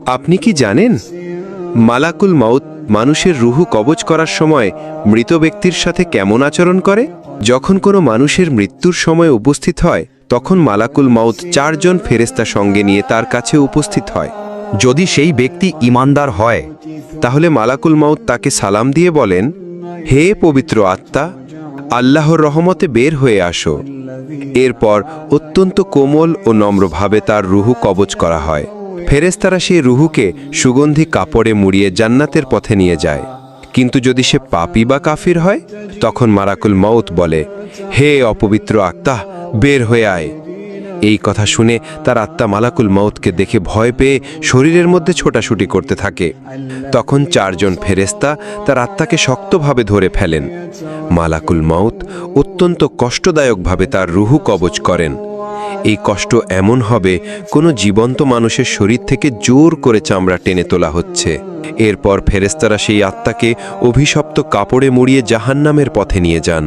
আপনি কি জানেন মালাকুল মাউত মানুষের রুহু কবজ করার সময় মৃত ব্যক্তির সাথে কেমন আচরণ করে? যখন কোনো মানুষের মৃত্যুর সময় উপস্থিত হয় তখন মালাকুল মাউত 4 জন ফেরেশতা সঙ্গে নিয়ে তার কাছে উপস্থিত হয়। যদি সেই ব্যক্তি ঈমানদার হয় তাহলে মালাকুল মাউত তাকে সালাম দিয়ে বলেন, হে পবিত্র আত্মা, আল্লাহর রহমতে বের হয়ে আসো। এরপর অত্যন্ত কোমল ও নম্রভাবে তার রুহু কবজ করা হয়। ফেরেশতারা সেই রুহুকে সুগন্ধি কাপড়ে মুড়িয়ে জান্নাতের পথে নিয়ে যায়। কিন্তু যদি সে পাপী বা কাফির হয় তখন মালাকুল মাউত বলে, হে অপবিত্র আত্মা, বের হয়ে আয়। এই কথা শুনে তার আত্মা মালাকুল মাউতকে দেখে ভয় পেয়ে শরীরের মধ্যে ছোটাছুটি করতে থাকে। তখন 4 জন ফেরেশতা তার আত্মাকে শক্তভাবে ধরে ফেলেন। মালাকুল মাউত অত্যন্ত কষ্টদায়কভাবে তার রুহু কবজ করেন। এই কষ্ট এমন হবে কোনো জীবন্ত মানুষের শরীর থেকে জোর করে চামড়া টেনে তোলা হচ্ছে। এরপর ফেরেশতারা সেই আত্মাকে অভিশপ্ত কাপড়ে মুড়িয়ে জাহান্নামের পথে নিয়ে যান।